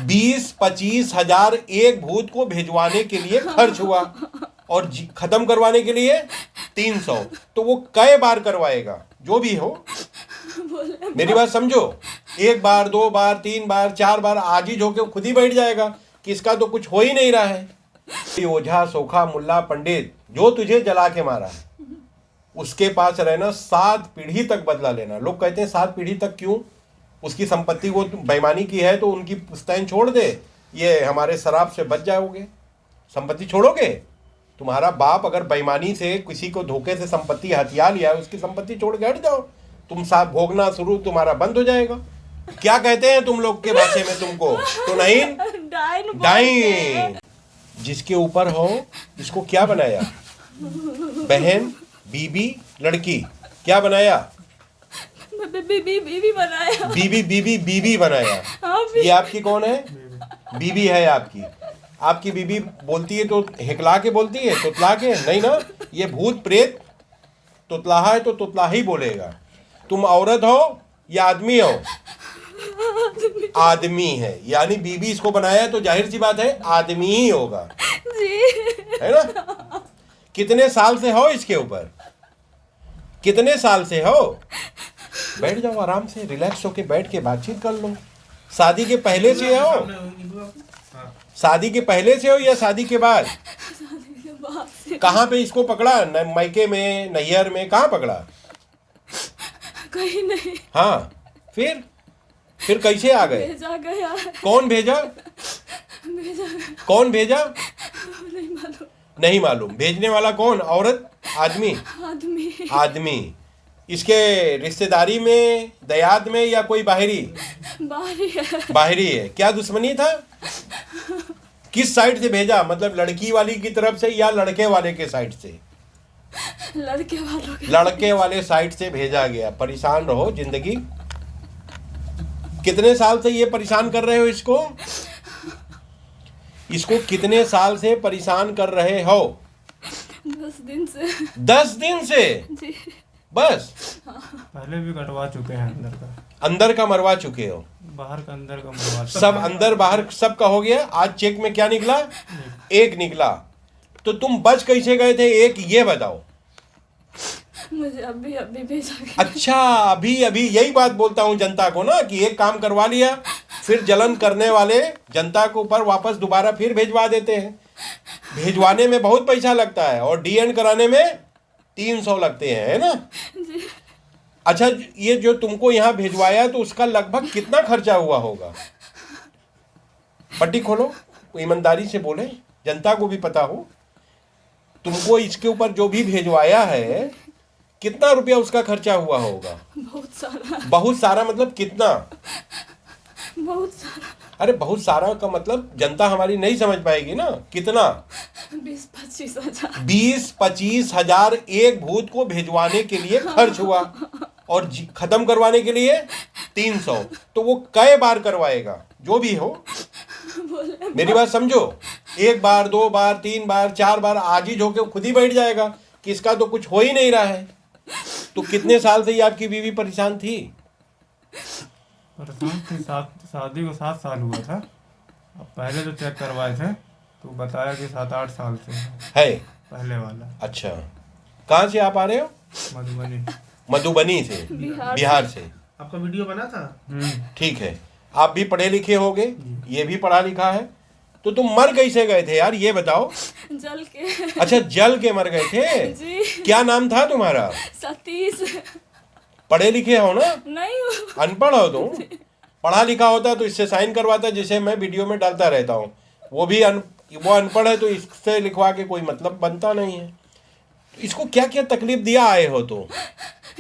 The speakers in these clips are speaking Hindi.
20-25 हजार एक भूत को भिजवाने के लिए खर्च हुआ और खत्म करवाने के लिए 300। तो वो कई बार करवाएगा? जो भी हो, मेरी बात समझो। 1 बार, 2 बार, 3 बार, 4 बार आजिज होके खुद ही बैठ जाएगा कि इसका तो कुछ हो ही नहीं रहा है। ओझा, सोखा, मुल्ला, पंडित जो तुझे जला के मारा उसके पास रहना, 7 पीढ़ी तक बदला लेना। लोग कहते हैं 7 पीढ़ी तक क्यों? उसकी संपत्ति वो बेईमानी की है तो उनकी पुश्तैन छोड़ दे, ये हमारे शराब से बच जाओगे। संपत्ति छोड़ोगे? तुम्हारा बाप अगर बेईमानी से किसी को धोखे से संपत्ति हथिया लिया है, उसकी संपत्ति छोड़ के हट जाओ, तुम साथ भोगना शुरू तुम्हारा बंद हो जाएगा। क्या कहते हैं तुम लोग के भाषा में तुमको? तो नहीं, डाइन। जिसके ऊपर हो इसको क्या बनाया? बहन, बीबी, लड़की, क्या बनाया? बीबी बनाया। बीबी बनाया। ये आपकी कौन है? बीबी है आपकी। आपकी बीबी बोलती है तो हिकला के बोलती है, तुतला के नहीं ना। ये भूत प्रेत तुतलाहा है तो तुतला ही बोलेगा। तुम औरत हो या आदमी हो? आदमी है, यानी बीबी इसको बनाया है तो जाहिर सी बात है आदमी ही होगा है ना। कितने साल से हो इसके ऊपर? कितने साल से हो? बैठ जाओ आराम से, रिलैक्स होके बैठ के बातचीत कर लो। शादी के पहले से हो? शादी के पहले से हो या शादी के बाद? कहाँ पे इसको पकड़ा? मैके में, नैहर में, कहाँ पकड़ा? कहीं नहीं। हाँ, फिर कैसे आ गए? भेजा गया। कौन भेजा? कौन भेजा? नहीं मालूम। नहीं मालूम। भेजने वाला कौन? औरत, आदमी? आदमी। इसके रिश्तेदारी में, दयाद में या कोई बाहरी? बाहरी है। क्या दुश्मनी था? किस साइड से भेजा? मतलब लड़की वाली की तरफ से या लड़के वाले के साइड से? लड़के वाले साइड से भेजा गया। परेशान रहो जिंदगी। कितने साल से ये परेशान कर रहे हो इसको? इसको कितने साल से परेशान कर रहे हो? 10 दिन से। 10 दिन से? जी। बस? पहले भी कटवा चुके हैं। अंदर का मरवा चुके हो? बाहर का अंदर का मरवा। सब अंदर बाहर सब का हो गया। आज चेक में क्या निकला? 1 निकला। तो तुम बच कैसे गए थे 1? ये बताओ मुझे अभी भेजा गया। अच्छा, अभी यही बात बोलता हूँ जनता को ना कि एक काम करवा लिया, फिर जलन करने वाले जनता के ऊपर वापस दोबारा फिर भेजवा देते हैं। भेजवाने में बहुत पैसा लगता है और डीएन कराने में 300 लगते हैं, है ना। अच्छा, ये जो तुमको यहाँ भेजवाया तो उसका लगभग कितना खर्चा हुआ होगा? पट्टी खोलो, ईमानदारी से बोले, जनता को भी पता हो। तुमको इसके ऊपर जो भी भेजवाया है कितना रुपया उसका खर्चा हुआ होगा? बहुत सारा। बहुत सारा मतलब कितना? बहुत सारा। अरे बहुत सारा का मतलब जनता हमारी नहीं समझ पाएगी ना। कितना? 20-25 हजार। 20-25 हजार एक भूत को भिजवाने के लिए खर्च हुआ और खत्म करवाने के लिए 300। तो वो कई बार करवाएगा? जो भी हो, मेरी बात समझो। 1 बार, 2 बार, 3 बार, 4 बार आजिज होके खुद ही बैठ जाएगा कि इसका तो कुछ हो ही नहीं रहा है। तो कितने साल से ये आपकी बीवी परेशान थी? परेशान थी। शादी को 7 साल हुआ था। अब पहले जो चेक करवाए थे तो बताया कि 7-8 साल से है पहले वाला। अच्छा, कहाँ से आप आ रहे हो? मधुबनी से, बिहार से। आपका वीडियो बना था? ठीक है, आप भी पढ़े लिखे होगे, ये भी पढ़ा लिखा है। तो तुम मर कैसे गए थे यार, ये बताओ। जल के। अच्छा, जल के मर गए थे? जी। क्या नाम था तुम्हारा? सतीश। पढ़े लिखे हो ना? नहीं हो। अनपढ़ हो तुम? पढ़ा लिखा होता तो इससे साइन करवाता, जिसे मैं वीडियो में डालता रहता हूँ। वो अनपढ़ है तो इससे लिखवा के कोई मतलब बनता नहीं है। तो इसको क्या क्या तकलीफ दिया आए हो? तो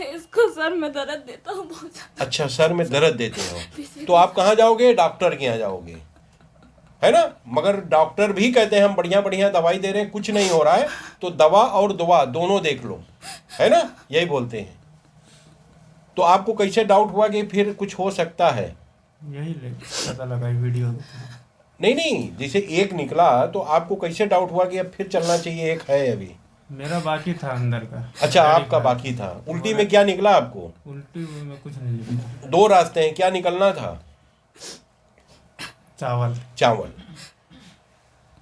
इसको सर में दर्द देता हूँ बहुत ज्यादा। अच्छा, सर में दर्द देते हो तो आप कहाँ जाओगे? डॉक्टर के यहाँ जाओगे, है ना। मगर डॉक्टर भी कहते हैं हम बढ़िया बढ़िया दवाई दे रहे हैं, कुछ नहीं हो रहा है, तो दवा और दुआ दोनों देख लो, है ना, यही बोलते हैं। तो आपको कैसे डाउट हुआ कि फिर कुछ हो सकता है? यही पता लगा वीडियो। नहीं, जैसे 1 निकला तो आपको कैसे डाउट हुआ कि अब फिर चलना चाहिए? 1 है अभी। मेरा बाकी था अंदर का। अच्छा, आपका बाकी था। उल्टी में क्या निकला आपको? उल्टी में कुछ नहीं निकला। 2 रास्ते हैं, क्या निकलना था? चावल। चावल।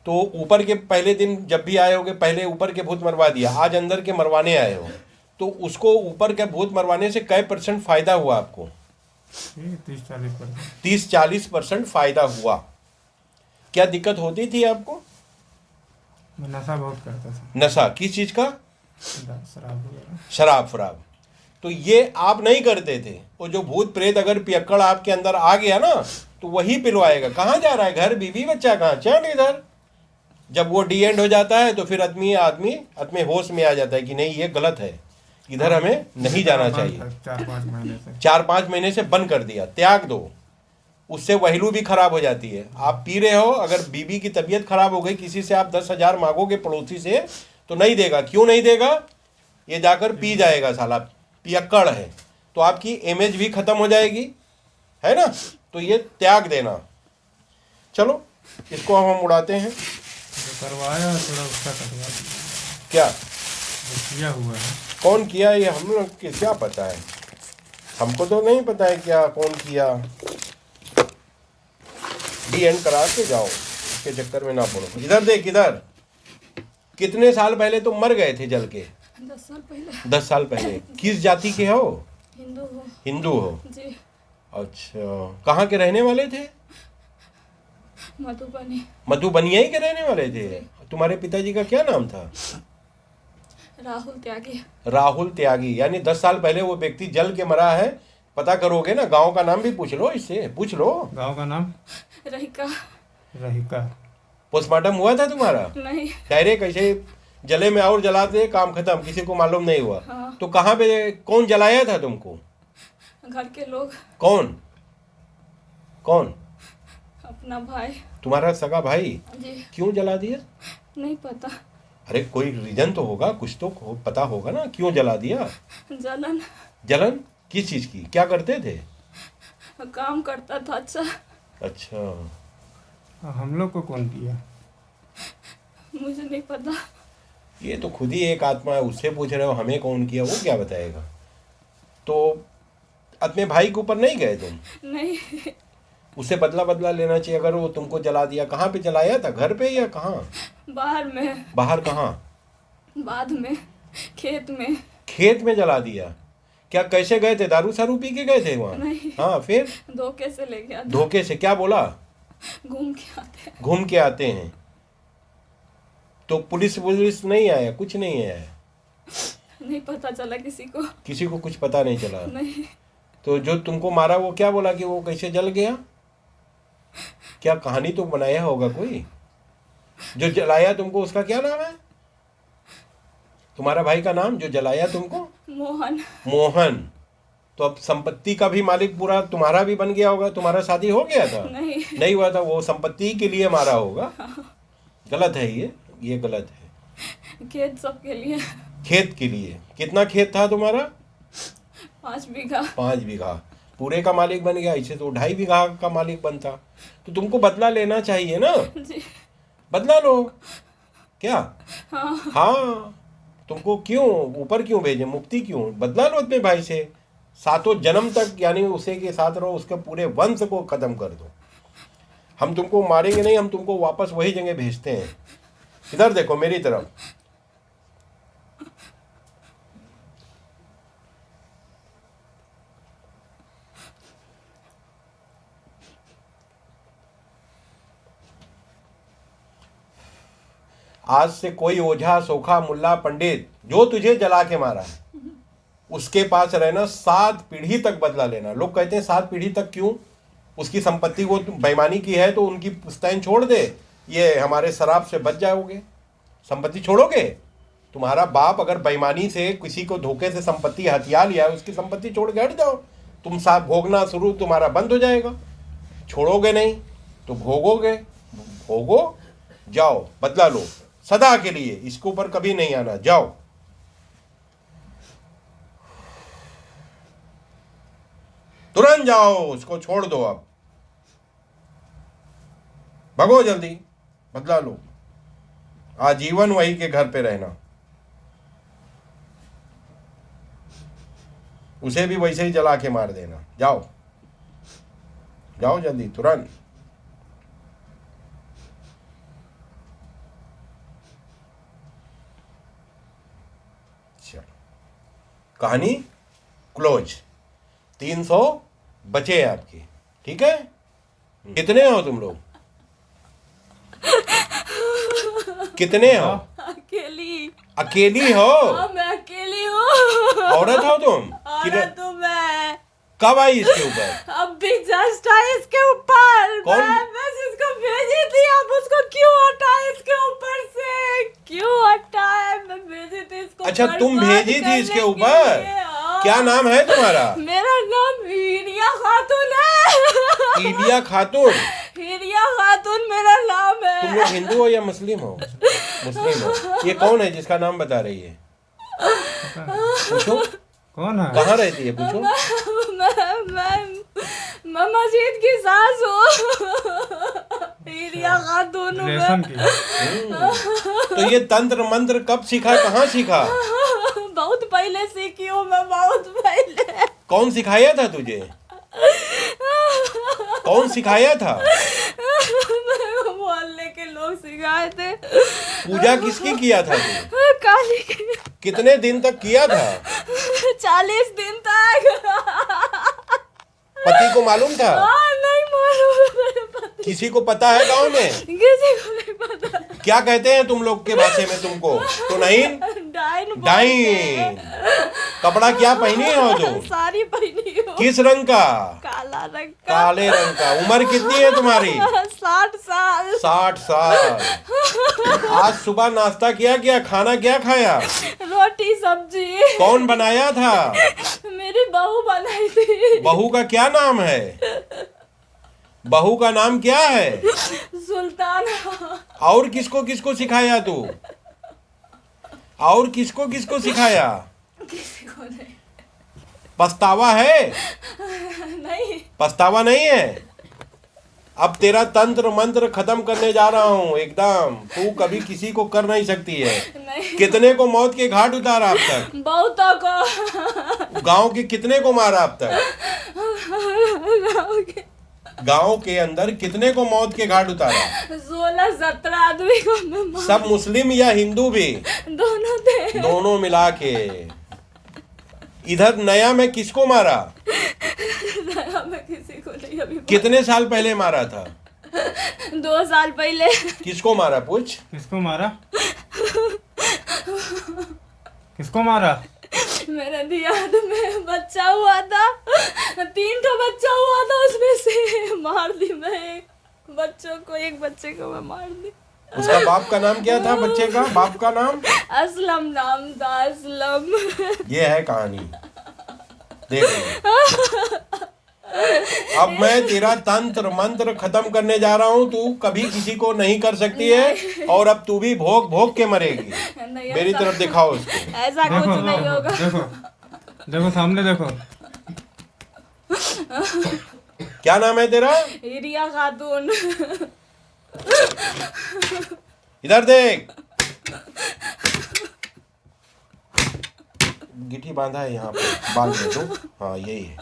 तो ऊपर के पहले दिन जब भी आए होगे पहले ऊपर के भूत मरवा दिया, आज अंदर के मरवाने आए हो, तो उसको ऊपर के भूत मरवाने से कै % फायदा हुआ आपको? 30-40%। 30-40% फायदा हुआ। क्या दिक्कत होती थी आपको? मैं नशा बहुत करता था। नशा किस चीज का? शराब वगैरह। शराब फराब। तो ये आप नहीं करते थे। वो जो भूत प्रेत अगर पियक्कड़ आपके अंदर आ गया ना तो वही पिलवाएगा। कहाँ जा रहा है? घर, बीवी, बच्चा कहाँ? चल इधर। जब वो डी एंड हो जाता है तो फिर आदमी आदमी होश में आ जाता है कि नहीं ये गलत है, इधर हमें नहीं जाना चाहिए। 4-5 महीने से। 4-5 महीने से बंद कर दिया, त्याग दो। उससे वहलू भी खराब हो जाती है। आप पी रहे हो, अगर बीवी की तबीयत खराब हो गई, किसी से आप 10,000 मांगोगे पड़ोसी से तो नहीं देगा। क्यों नहीं देगा? ये जाकर पी जाएगा, साला पियक्कड़ है। तो आपकी इमेज भी खत्म हो जाएगी, है ना? तो ये त्याग देना। चलो इसको हम उड़ाते हैं। जो करवाया है थोड़ा उसका कटवा दीजिए। क्या जो किया हुआ है। कौन किया ये हम लोग के क्या पता है? हमको तो नहीं पता है क्या कौन किया। डी एंड करा के जाओ, इसके चक्कर में ना पड़ो। इधर देख, इधर। कितने साल पहले तुम मर गए थे जल के? 10 साल पहले। 10 साल पहले। किस जाति के हो? हिंदू हो। हिंदू हो? जी। अच्छा, कहाँ के रहने वाले थे? मधुबनी। मधुबनिया ही के रहने वाले थे। तुम्हारे पिताजी का क्या नाम था? राहुल त्यागी। राहुल त्यागी। यानी 10 साल पहले वो व्यक्ति जल के मरा है। पता करोगे ना, गांव का नाम भी पूछ लो, इससे पूछ लो। गांव का नाम? रहिका। रहिका। पोस्टमार्टम हुआ था तुम्हारा? नहीं। डायरेक्ट ऐसे जले में और जलाते, काम खत्म, किसी को मालूम नहीं हुआ। हाँ। तो कहाँ पे कौन जलाया था तुमको? घर के लोग। कौन कौन? अपना भाई। तुम्हारा सगा भाई? जी। क्यों जला दिया? नहीं पता। अरे कोई रीजन तो होगा, कुछ तो पता होगा ना, क्यों जला दिया? जलन। जलन किस चीज की? क्या करते थे? काम करता था। अच्छा। हम लोग को कौन किया? मुझे नहीं पता। ये तो खुद ही एक आत्मा है, उससे पूछ रहे हो हमें कौन किया, वो क्या बताएगा? तो अपने भाई के ऊपर नहीं गए तुम? नहीं। उससे बदला लेना चाहिए। अगर वो तुमको जला दिया, कहाँ पे जलाया था? घर पे या कहाँ? बाहर में। बाहर कहाँ? बाद में खेत में। खेत में जला दिया? क्या कैसे गए थे? दारू सारू पी के गए थे वहाँ? नहीं। हाँ, फिर? धोखे से ले गया था। धोखे से? क्या बोला? घूम के आते हैं। घूम के आते हैं। तो पुलिस नहीं आया? कुछ नहीं आया? नहीं पता चला किसी को। किसी को कुछ पता नहीं चला? नहीं। तो जो तुमको मारा वो क्या बोला कि वो कैसे जल गया? क्या कहानी तो बनाया होगा कोई? जो जलाया तुमको उसका क्या नाम है? तुम्हारा भाई का नाम जो जलाया तुमको? मोहन। मोहन। तो अब संपत्ति का भी मालिक पूरा तुम्हारा भी बन गया होगा। तुम्हारा शादी हो गया था? नहीं हुआ था। वो संपत्ति के लिए मारा होगा। गलत है ये गलत है। खेत सबके लिए। खेत के लिए? कितना खेत था तुम्हारा? 5 बीघा। 5 बीघा। पूरे का मालिक बन गया। इसे तो 2.5 बीघा का मालिक बनता। तो तुमको बदला लेना चाहिए ना? जी। बदला लो। क्या? हाँ। तुमको क्यों ऊपर क्यों भेजे? मुक्ति क्यों? बदला लो अपने भाई से। 7 जन्म तक यानी उसे के साथ रहो, उसके पूरे वंश को खत्म कर दो। हम तुमको मारेंगे नहीं, हम तुमको वापस वही जगह भेजते हैं। इधर देखो मेरी तरफ। आज से कोई ओझा, सोखा, मुल्ला, पंडित जो तुझे जला के मारा है उसके पास रहना, 7 पीढ़ी तक बदला लेना। लोग कहते हैं 7 पीढ़ी तक क्यों? उसकी संपत्ति वो बेईमानी की है तो उनकी पुश्तैन छोड़ दे, ये हमारे शराब से बच जाओगे। संपत्ति छोड़ोगे? तुम्हारा बाप अगर बेईमानी से किसी को धोखे से संपत्ति हथिया लिया है, उसकी संपत्ति छोड़ के हट जाओ। तुम साथ भोगना शुरू तुम्हारा बंद हो जाएगा। छोड़ोगे नहीं तो भोगोगे। भोगो, जाओ, बदला लो सदा के लिए। इसके ऊपर कभी नहीं आना। जाओ। तुरंत जाओ, उसको छोड़ दो। अब भगो जल्दी, बदला लो। आजीवन वही के घर पे रहना। उसे भी वैसे ही जला के मार देना। जाओ जाओ जल्दी, तुरंत। कहानी क्लोज। 300 बचे हैं आपके, ठीक है। कितने हो तुम लोग? कितने हो? अकेली। अकेली हो? हाँ, मैं अकेली हूँ। औरत हो तुम? औरत हूँ मैं। कब आई इसके ऊपर? अब भी जस्ट आई इसके ऊपर। कौन? मैं इसको भेजी थी, अब उसको क्यों हटाए इसके ऊपर से? क्यों हटाए? मैं भेजी थी इसको। अच्छा, तुम बर्बाद भेजी थी करने इसके के ऊपर? लिए। हाँ। क्या नाम है तुम्हारा? मेरा नाम हीरिया खातून है। इलिया खातून? हीरिया खातून मेरा नाम है। तुम लोग हिंदू हो या मुस्लिम हो? मुस्लिम हो। ये कौन है जिसका नाम बता रही है? पूछो कौन है? कहाँ रहती है, पूछो। मैं मस्जिद की सास हूँ। हीरिया खातून हूँ रिलेशन मैं। की। तो ये तंत्र मंत्र कब सीखा, कहाँ सीखा? बहुत पहले सीखी हूँ मैं, बहुत पहले। कौन सिखाया था तुझे? कौन सिखाया था? मोहल्ले के लोग सिखाए थे। पूजा किसकी किया था तू? काली की। कितने दिन तक किया था? 40 दिन तक। पति को मालूम था? हाँ, नहीं मालूम। किसी को पता है गांव में? किसी को नहीं पता। क्या कहते हैं तुम लोग के भाषा में तुमको? तो नहीं, डाइन बोलते डाइन। हैं। कपड़ा क्या पहनी हो तुम? साड़ी पहनी हूँ। किस रंग का? काला रंग का। काले रंग का। उम्र कितनी है तुम्हारी? 60 साल। 60 साल। आज सुबह नाश्ता क्या खाना क्या खाया? रोटी सब्जी। कौन बनाया था? मेरी बहू बनाई थी। बहू का क्या नाम है? बहू का नाम क्या है? सुल्तान। और किसको किसको सिखाया तू? और किसको किसको सिखाया? किसी को नहीं। पछतावा है? नहीं। पछतावा नहीं है? अब तेरा तंत्र मंत्र खत्म करने जा रहा हूँ एकदम। तू कभी किसी को कर नहीं सकती है। नहीं। कितने को मौत के घाट उतारा अब तक? बहुतों को। गांव के कितने को मारा अब तक? गाँव के गांव के अंदर कितने को मौत के घाट उतारा? 16-17 आदमी को मैं मार। सब मुस्लिम या हिंदू भी? दोनों थे। दोनों मिला के। इधर नया में किसको मारा? मैं किसी को नहीं अभी। कितने साल पहले मारा था? 2 साल पहले। किसको मारा, पूछ। किसको मारा? किसको मारा? मेरे दियाद में बच्चा हुआ था, 3 ठो बच्चा हुआ था, उसमें से मार दी मैं एक बच्चे को मैं मार दी। उसका बाप का नाम क्या था? बच्चे का बाप का नाम? असलम नाम था, असलम। ये है कहानी। देख लो। अब मैं तेरा तंत्र मंत्र खत्म करने जा रहा हूँ। तू कभी किसी को नहीं कर सकती है और अब तू भी भोग भोग के मरेगी। नहीं, मेरी ऐसा- तरफ दिखाओ उसको। ऐसा देखो कुछ नहीं देखो होगा। देखो देखो सामने देखो। क्या नाम है तेरा? हिरिया खातून। इधर देख। गिट्टी बांधा है यहाँ पे बाल में तो। हाँ यही है।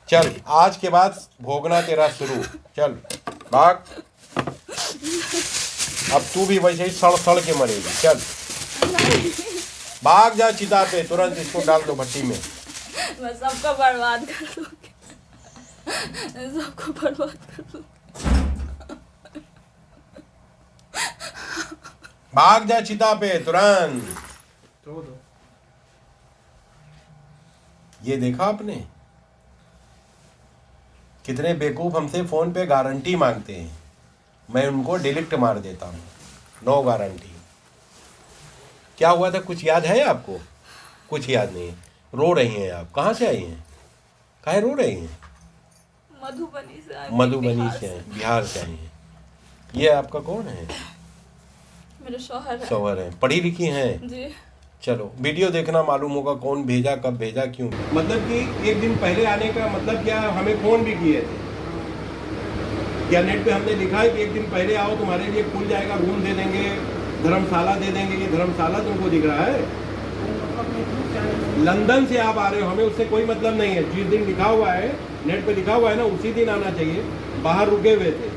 चल आज के बाद भोगना तेरा शुरू। चल भाग। अब तू भी वैसे ही सड़ सड़ के मरेगी। चल भाग जा चिता पे तुरंत। इसको डाल दो भट्टी में। मैं सबको बर्बाद कर दूंगी। सबको बर्बाद कर दूंगी। भाग जा चिता पे तुरंत। तो दो। ये देखा आपने कितने बेवकूफ हमसे फोन पे गारंटी मांगते हैं। मैं उनको डिलीट मार देता हूँ। No guarantee. क्या हुआ था कुछ याद है आपको? कुछ याद नहीं है। रो रही हैं आप। कहाँ से आई हैं? काहे रो रही हैं? मधुबनी से आई। मधुबनी से हैं, बिहार से आई हैं। ये आपका कौन है? मेरे शौहर है। शौहर है। पढ़ी लिखी हैं? जी। चलो वीडियो देखना मालूम होगा कौन भेजा, कब भेजा, क्यों। मतलब कि एक दिन पहले आने का मतलब क्या? हमें फोन भी किए थे क्या? नेट पे हमने लिखा है कि एक दिन पहले आओ, तुम्हारे लिए खुल जाएगा, रूम दे देंगे, धर्मशाला दे देंगे। ये धर्मशाला तुमको दिख रहा है? लंदन से आप आ रहे हो, हमें उससे कोई मतलब नहीं है। जिस दिन लिखा हुआ है, नेट पे लिखा हुआ है ना, उसी दिन आना चाहिए। बाहर रुके हुए थे,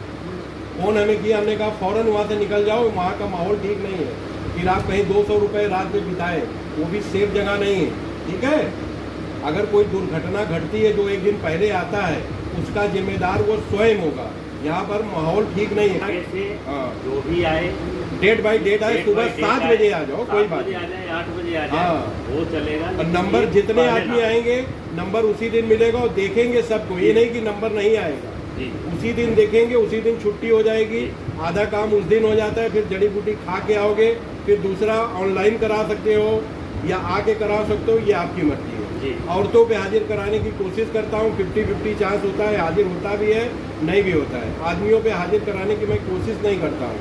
फोन हमें किया, हमने कहा फौरन वहाँ से निकल जाओ, वहाँ का माहौल ठीक नहीं है। फिर आप कहीं 200 रुपये रात में बिताए, वो भी सेफ जगह नहीं है। ठीक है। अगर कोई दुर्घटना घटती है जो एक दिन पहले आता है, उसका जिम्मेदार वो स्वयं होगा। यहाँ पर माहौल ठीक नहीं है। आगे से हाँ, जो भी आए डेट बाई डेट आए, सुबह 7 बजे आ जाओ, कोई बात 7 बजे आ नहीं। जाए, 8 बजे आ जाए, हाँ। वो चलेगा। और लेकिन नंबर ये जितने पहले आदमी ना- आएंगे नंबर उसी दिन मिलेगा और देखेंगे सबको, ये नहीं कि नंबर नहीं आएगा, जी उसी दिन देखेंगे, उसी दिन छुट्टी हो जाएगी। आधा काम उस दिन हो जाता है, फिर जड़ी बूटी खा के आओगे, फिर दूसरा ऑनलाइन करा सकते हो या आके करा सकते हो, ये आपकी मर्जी जी। है। औरतों पे हाजिर कराने की कोशिश करता हूँ, 50-50 चांस होता है, हाजिर होता भी है, नहीं भी होता है। आदमियों पे हाजिर कराने की मैं कोशिश नहीं करता हूँ।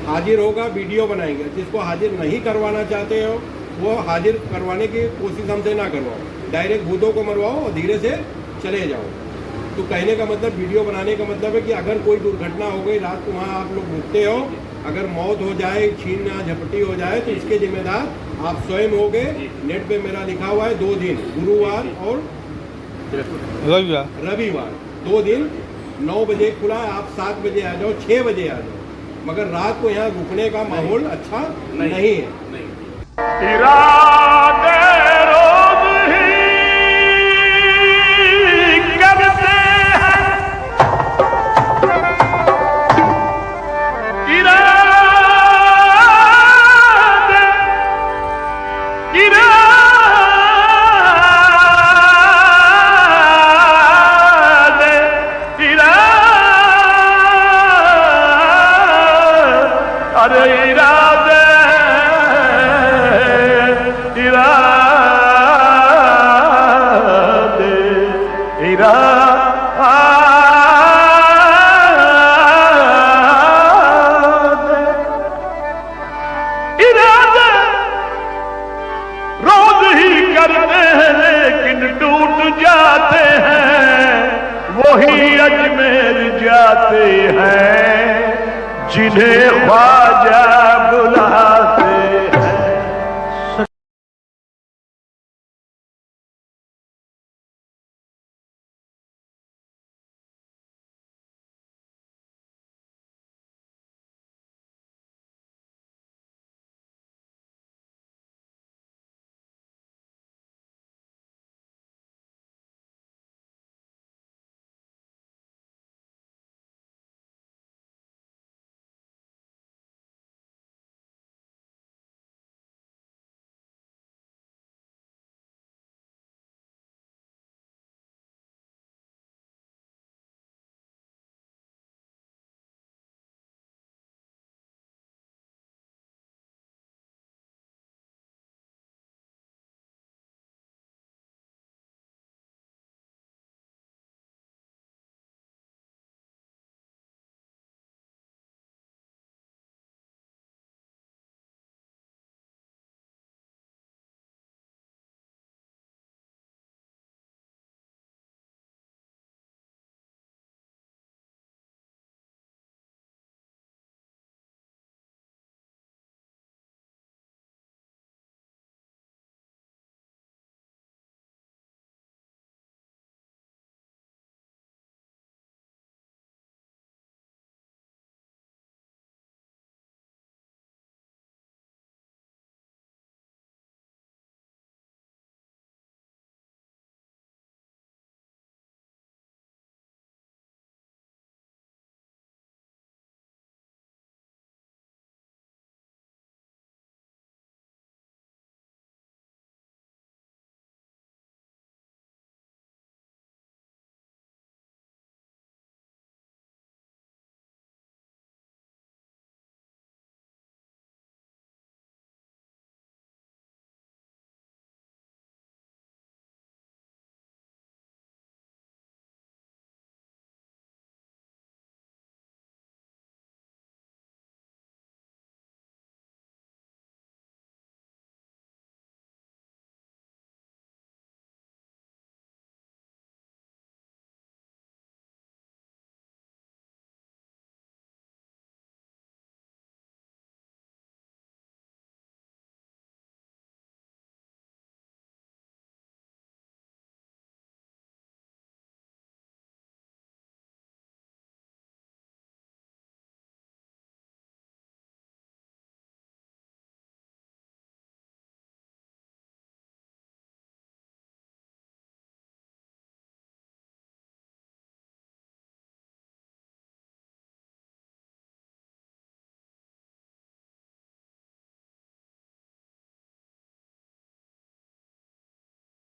हाजिर होगा, वीडियो बनाएंगे। जिसको हाजिर नहीं करवाना चाहते हो वो हाजिर करवाने की कोशिश हमसे ना करवाओ, डायरेक्ट भूतों को मरवाओ और धीरे से चले जाओ। तो कहने का मतलब, वीडियो बनाने का मतलब है कि अगर कोई दुर्घटना हो गई, रात को वहाँ आप लोग रुकते हो, अगर मौत हो जाए, छीन या झपटी हो जाए, तो इसके जिम्मेदार आप स्वयं होगे। नेट पे मेरा लिखा हुआ है 2 दिन, गुरुवार और रविवार, 2 दिन 9 बजे खुला है। आप 7 बजे आ जाओ, 6 बजे आ जाओ, मगर रात को यहाँ रुकने का माहौल अच्छा नहीं है। इरादे रोज ही करते हैं, अरे इरादे इरादे रोज ही करते हैं, लेकिन टूट जाते हैं। वही अजमेर जाते हैं जिन्हें ख्वाजा